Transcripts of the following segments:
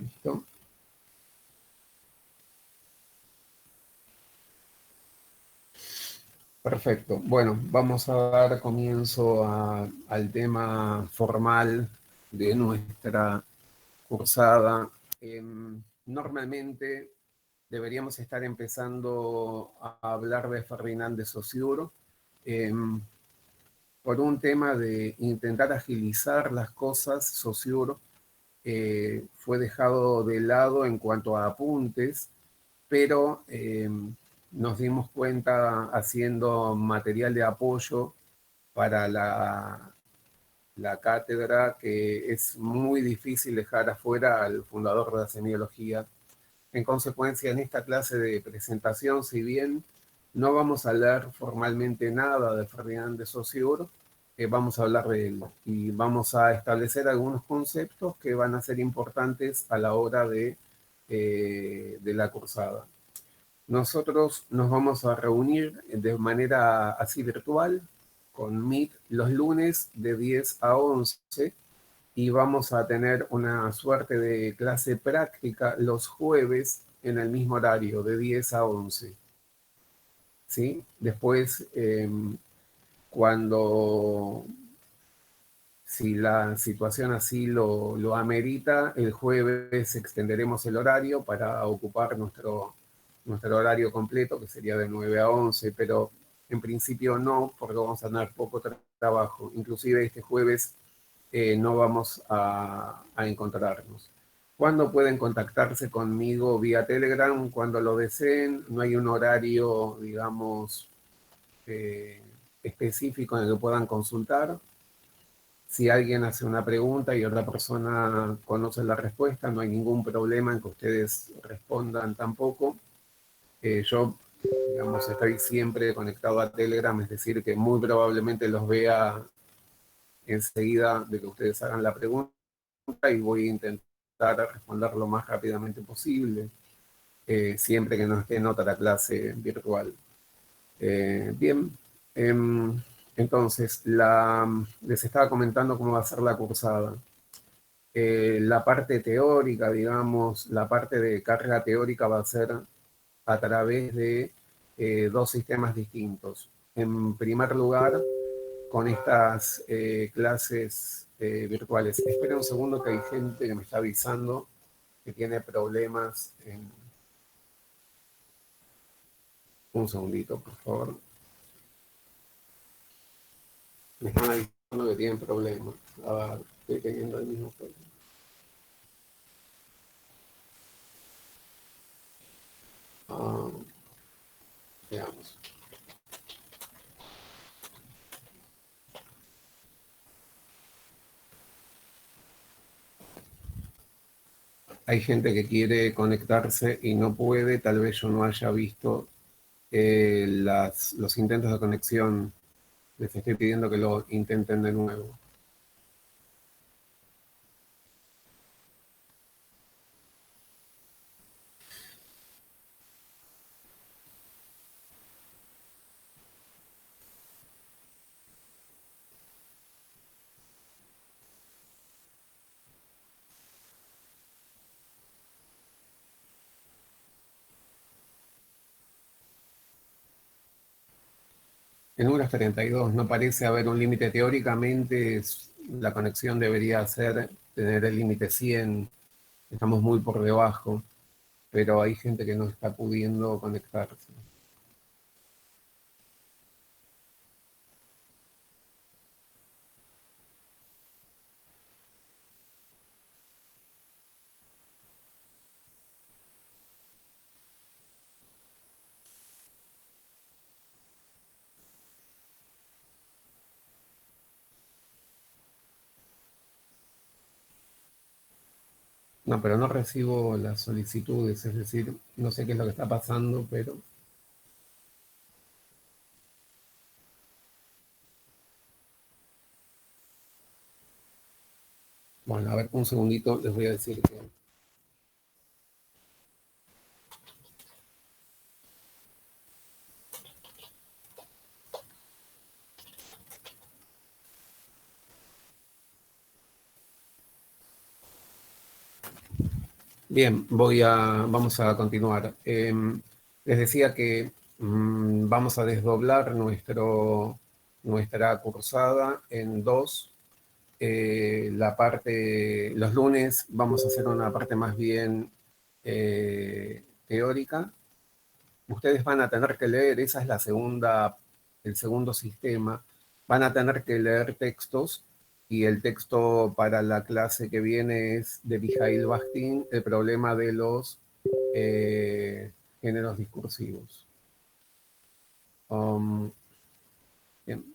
Listo. Perfecto. Bueno, vamos a dar comienzo al tema formal de nuestra cursada. Normalmente deberíamos estar empezando a hablar de Ferdinand de Saussure por un tema de intentar agilizar las cosas. Saussure fue dejado de lado en cuanto a apuntes, pero nos dimos cuenta haciendo material de apoyo para la cátedra que es muy difícil dejar afuera al fundador de la semiología. En consecuencia, en esta clase de presentación, si bien no vamos a hablar formalmente nada de Ferdinand de Saussure, vamos a hablar de él y vamos a establecer algunos conceptos que van a ser importantes a la hora de la cursada. Nosotros nos vamos a reunir de manera así virtual con Meet los lunes de 10 a 11 y vamos a tener una suerte de clase práctica los jueves en el mismo horario de 10 a 11. ¿Sí? Después, cuando, si la situación así lo amerita, el jueves extenderemos el horario para ocupar nuestro horario completo, que sería de 9 a 11, pero en principio no, porque vamos a tener poco trabajo. Inclusive este jueves no vamos a encontrarnos. ¿Cuándo pueden contactarse conmigo vía Telegram? Cuando lo deseen. No hay un horario, digamos, específico en el que puedan consultar. Si alguien hace una pregunta y otra persona conoce la respuesta, no hay ningún problema en que ustedes respondan tampoco. Yo, digamos, estoy siempre conectado a Telegram, es decir, que muy probablemente los vea enseguida de que ustedes hagan la pregunta y voy a intentar responder lo más rápidamente posible, siempre que no esté en otra clase virtual. Bien, entonces, les estaba comentando cómo va a ser la cursada. La parte teórica, digamos, la parte de carga teórica va a ser a través de dos sistemas distintos. En primer lugar, con estas clases virtuales. Espera un segundo que hay gente que me está avisando que tiene problemas. Un segundito, por favor. Me están avisando que tienen problemas. A ver, estoy teniendo el mismo problema. Veamos. Hay gente que quiere conectarse y no puede, tal vez yo no haya visto los intentos de conexión. Les estoy pidiendo que lo intenten de nuevo. En horas 32 no parece haber un límite. Teóricamente la conexión debería tener el límite 100. Estamos muy por debajo, pero hay gente que no está pudiendo conectarse. No, pero no recibo las solicitudes, es decir, no sé qué es lo que está pasando, pero... Bueno, a ver, un segundito, les voy a decir que... Bien, vamos a continuar. Les decía que vamos a desdoblar nuestra cursada en dos. Los lunes vamos a hacer una parte más bien teórica. Ustedes van a tener que leer, esa es el segundo sistema, van a tener que leer textos y el texto para la clase que viene es de Mikhail Bakhtin, el problema de los géneros discursivos. Bien,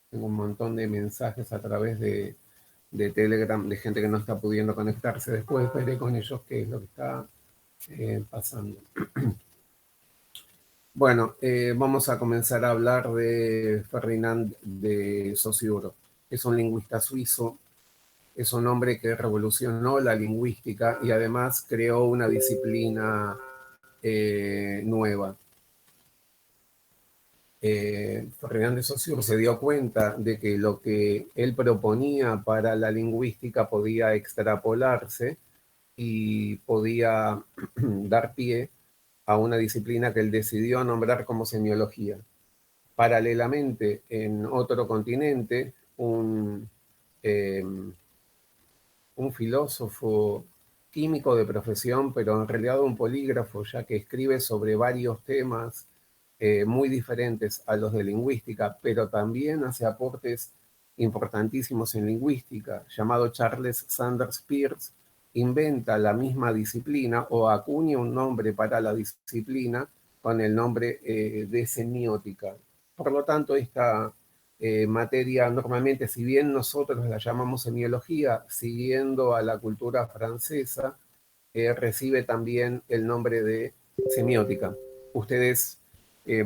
tengo un montón de mensajes a través de Telegram de gente que no está pudiendo conectarse. Después veré con ellos qué es lo que está pasando. Bueno, vamos a comenzar a hablar de Ferdinand de Saussure. Es un lingüista suizo, es un hombre que revolucionó la lingüística y además creó una disciplina nueva. Ferdinand de Saussure se dio cuenta de que lo que él proponía para la lingüística podía extrapolarse y podía dar pie a una disciplina que él decidió nombrar como semiología. Paralelamente, en otro continente, un filósofo químico de profesión, pero en realidad un polígrafo, ya que escribe sobre varios temas muy diferentes a los de lingüística, pero también hace aportes importantísimos en lingüística, llamado Charles Sanders Peirce, inventa la misma disciplina o acuña un nombre para la disciplina con el nombre de semiótica. Por lo tanto, esta materia normalmente, si bien nosotros la llamamos semiología, siguiendo a la cultura francesa, recibe también el nombre de semiótica. Ustedes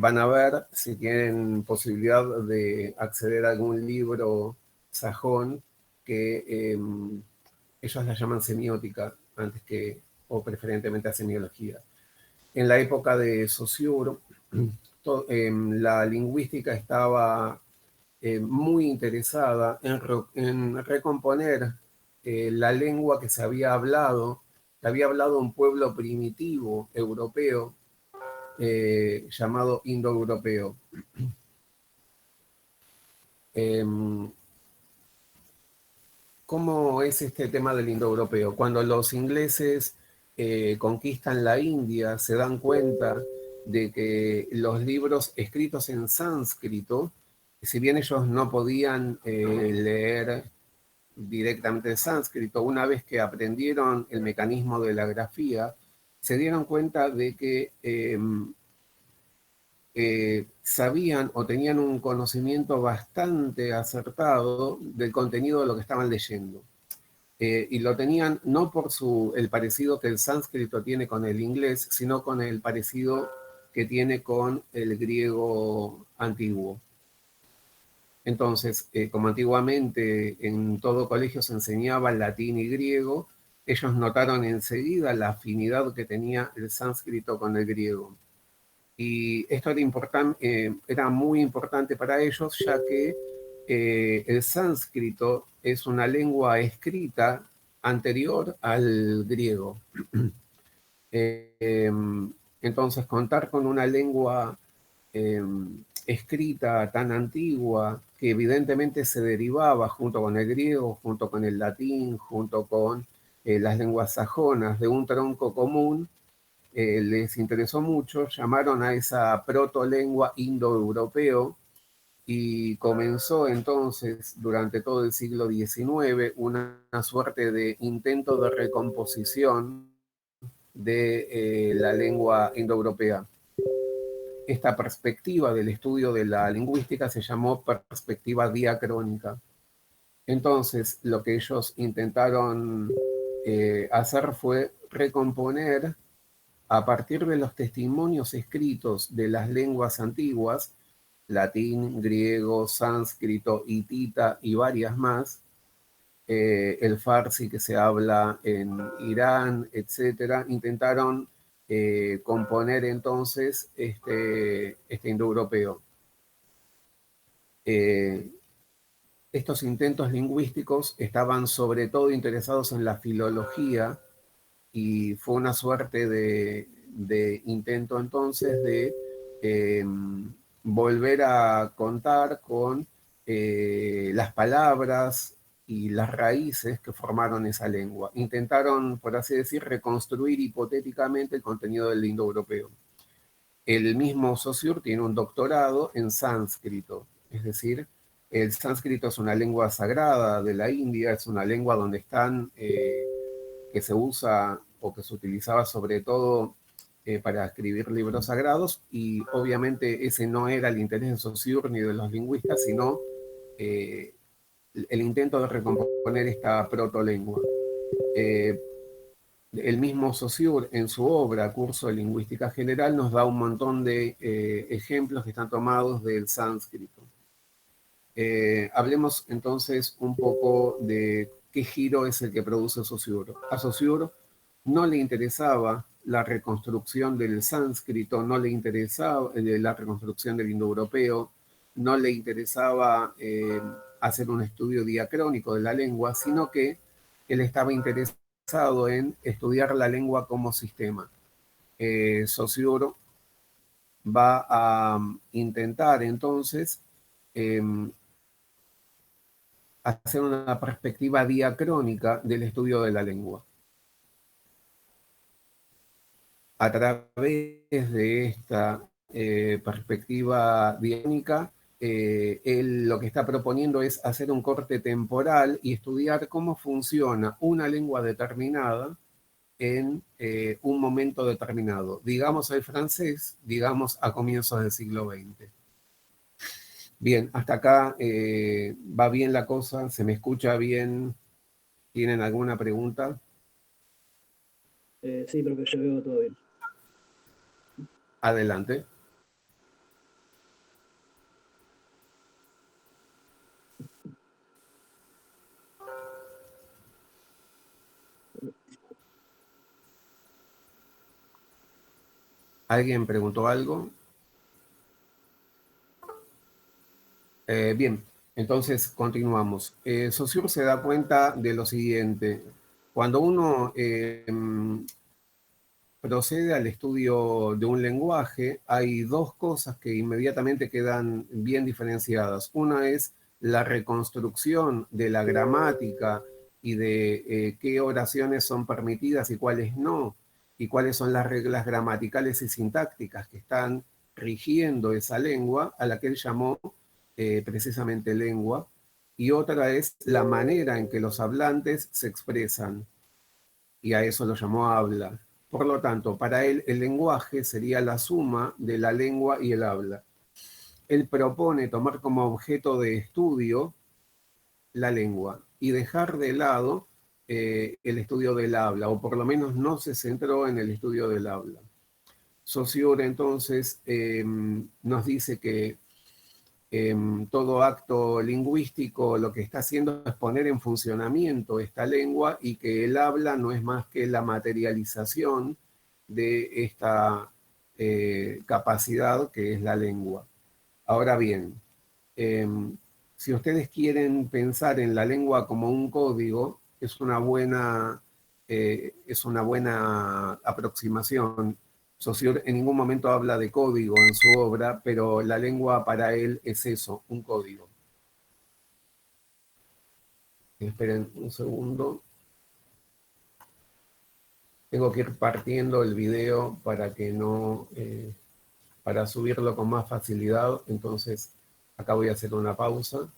van a ver, si tienen posibilidad de acceder a algún libro sajón, que ellos la llaman semiótica antes que, o preferentemente a semiología. En la época de Saussure, la lingüística estaba muy interesada en recomponer la lengua que que había hablado un pueblo primitivo europeo llamado indoeuropeo. ¿Cómo es este tema del indoeuropeo? Cuando los ingleses conquistan la India, se dan cuenta de que los libros escritos en sánscrito, si bien ellos no podían leer directamente el sánscrito, una vez que aprendieron el mecanismo de la grafía, se dieron cuenta de que sabían o tenían un conocimiento bastante acertado del contenido de lo que estaban leyendo. Y lo tenían no por el parecido que el sánscrito tiene con el inglés, sino con el parecido que tiene con el griego antiguo. Entonces, como antiguamente en todo colegio se enseñaba latín y griego, ellos notaron enseguida la afinidad que tenía el sánscrito con el griego. Y esto era muy importante para ellos, ya que el sánscrito es una lengua escrita anterior al griego. Entonces, contar con una lengua escrita tan antigua, que evidentemente se derivaba junto con el griego, junto con el latín, junto con las lenguas sajonas de un tronco común, les interesó mucho, llamaron a esa protolengua indoeuropeo y comenzó entonces durante todo el siglo XIX una suerte de intento de recomposición de la lengua indoeuropea. Esta perspectiva del estudio de la lingüística se llamó perspectiva diacrónica. Entonces, lo que ellos intentaron hacer fue recomponer a partir de los testimonios escritos de las lenguas antiguas, latín, griego, sánscrito, hitita y varias más, el farsi que se habla en Irán, etcétera, intentaron componer entonces este indoeuropeo. Estos intentos lingüísticos estaban sobre todo interesados en la filología y fue una suerte de intento entonces de volver a contar con las palabras y las raíces que formaron esa lengua. Intentaron, por así decir, reconstruir hipotéticamente el contenido del indoeuropeo. El mismo Saussure tiene un doctorado en sánscrito, es decir, el sánscrito es una lengua sagrada de la India, es una lengua donde están, que se usa o que se utilizaba sobre todo para escribir libros sagrados, y obviamente ese no era el interés de Saussure ni de los lingüistas, sino eh, el intento de recomponer esta protolengua. El mismo Saussure en su obra Curso de Lingüística General nos da un montón de ejemplos que están tomados del sánscrito. Hablemos entonces un poco de qué giro es el que produce Saussure. A Saussure no le interesaba la reconstrucción del sánscrito, no le interesaba la reconstrucción del indoeuropeo, no le interesaba hacer un estudio diacrónico de la lengua, sino que él estaba interesado en estudiar la lengua como sistema. Saussure va a intentar entonces hacer una perspectiva diacrónica del estudio de la lengua. A través de esta perspectiva diacrónica, él lo que está proponiendo es hacer un corte temporal y estudiar cómo funciona una lengua determinada en un momento determinado. Digamos el francés, digamos a comienzos del siglo XX. Bien, hasta acá va bien la cosa, se me escucha bien. ¿Tienen alguna pregunta? Sí, profe, yo veo todo bien. Adelante. ¿Alguien preguntó algo? Bien, entonces continuamos. Saussure se da cuenta de lo siguiente. Cuando uno procede al estudio de un lenguaje, hay dos cosas que inmediatamente quedan bien diferenciadas. Una es la reconstrucción de la gramática y de qué oraciones son permitidas y cuáles no, y cuáles son las reglas gramaticales y sintácticas que están rigiendo esa lengua, a la que él llamó precisamente lengua. Y otra es la manera en que los hablantes se expresan, y a eso lo llamó habla. Por lo tanto, para él el lenguaje sería la suma de la lengua y el habla. Él propone tomar como objeto de estudio la lengua y dejar de lado el estudio del habla, o por lo menos no se centró en el estudio del habla. Saussure entonces nos dice que todo acto lingüístico lo que está haciendo es poner en funcionamiento esta lengua, y que el habla no es más que la materialización de esta capacidad que es la lengua. Ahora bien, si ustedes quieren pensar en la lengua como un código, es una buena aproximación. Saussure en ningún momento habla de código en su obra, pero la lengua para él es eso, un código. Esperen un segundo. Tengo que ir partiendo el video para que no, para subirlo con más facilidad. Entonces, acá voy a hacer una pausa.